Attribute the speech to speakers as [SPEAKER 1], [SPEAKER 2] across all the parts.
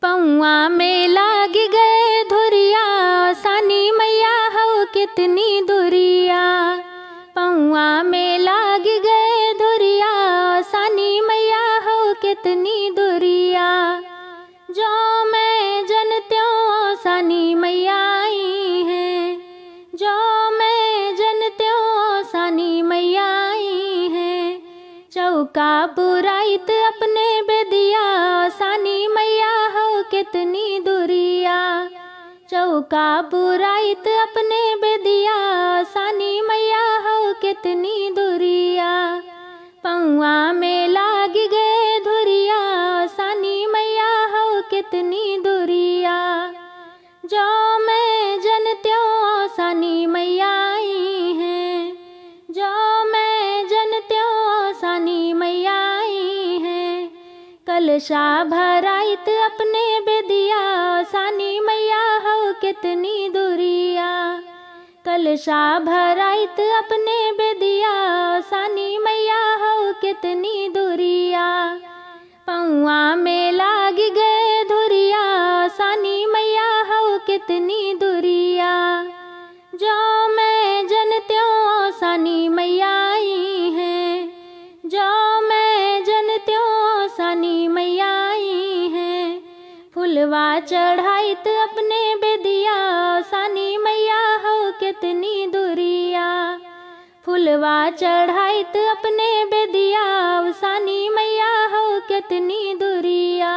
[SPEAKER 1] पौआ में लाग गए धुरिया, सानी मैया हो कितनी दुरिया। पौआ में लाग गए धुरिया, सानी मैया हो कितनी दुरिया। जो मैं जनत्यों सानी मैया आई है, जो मैं जनत्यों सानी मैया आई है। चौका बुराइत अपने बेदिया, सानी मैया हो कितनी दुरिया। चौका बुराइत अपने बेदिया, सानी मैया हो कितनी दुरिया। पौआ में लाग गए धुरिया, सानी मैया हो कितनी दुरिया। जो मैं जनत्यों सानी मैया आई है, जो मैं जनत्यों सानी मैया आई है। कलशा भराइत अपने बेदिया, सानी मैया हो कितनी दुरिया। कलशा भराइत अपने बेदिया, सानी मैया हो कितनी दुरिया। पौआ में लाग गए धुरिया, सानी मैया हो कितनी दुरिया। जो मैं जनत्यों सानी मैया आई है, जो मैं जनत्यों सानी मैया आई है। फुलवा चढ़ाइत अपने बेदिया, सानी मैया हो कितनी दुरिया। फुलवा चढ़ाइत अपने बेदिया, सानी मैया हो कितनी दुरिया।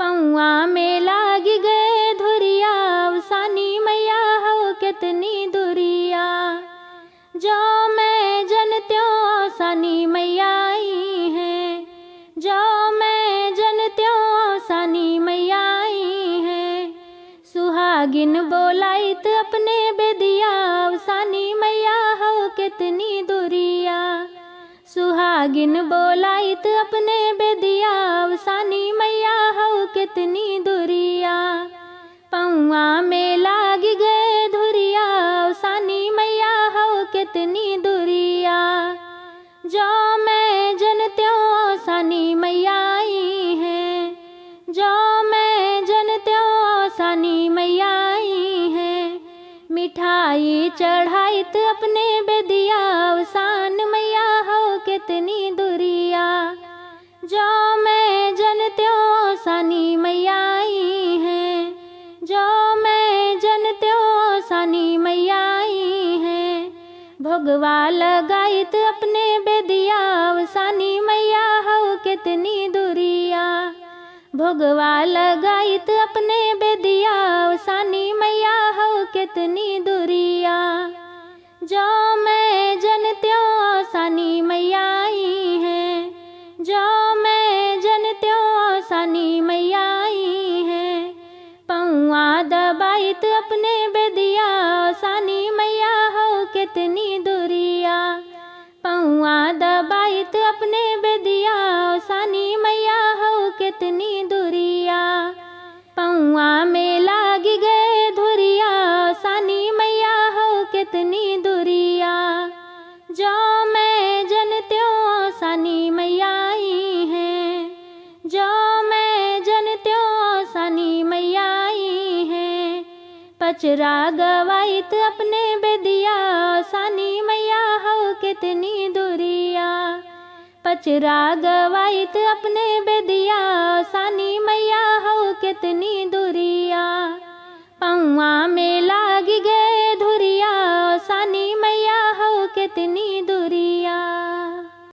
[SPEAKER 1] पौआ में लाग गए धुरिया, सानी मैया हो कितनी दुरिया। जो मैं जनत्यों सानी मैया आई है, जो मैं जनत्यों सानी मैया आई है। सुहागिन बोलाइत अपने बेदिया, सानी मैया हो कितनी दुरिया। सुहागिन बोलाइत अपने बेदिया, सानी मैया हो कितनी दुरिया। पौआ में लाग गए धुरिया, सानी मैया हो कितनी दुरिया। जो मैं जनत्यों सानी मैया आई है, जो मैं जनत्यों सानी मैया आई है। मिठाई चढ़ाइत अपने बेदिया, सान मैया हो कितनी दुरिया। जो मैं जनत्यों सानी मैया आई है, जो मैं जनत्यों सानी मैया आई है। भोगवा लगाइत अपने बेदिया, सानी मैया हो कितनी दुरिया। भोगवा लगाइत अपने बेदिया, सानी मैया हो कितनी दुरिया। जो मैं जनत्यों सानी मैया आई है, जो मैं जनत्यों सानी मैया आई है। पौआ दबाइत अपने बेदिया, सानी मैया हो कितनी दुरिया। पौआ दबाइत अपने बेदिया, सानी मैया हो कितनी दुरिया। पौआ में लाग गए धुरिया, सानी मैया हो कितनी दुरिया। जो मैं जनत्यों सानी मैया आई है, जो मैं जनत्यों सानी मैया आई है। पचरा गवाइत अपने बेदिया, सानी मैया हो कितनी दुरिया। पचरा गवाइत अपने बेदिया, सानी मैया हो कितनी दुरिया। पौआ में लाग गए धुरिया, सानी मैया हो कितनी दुरिया।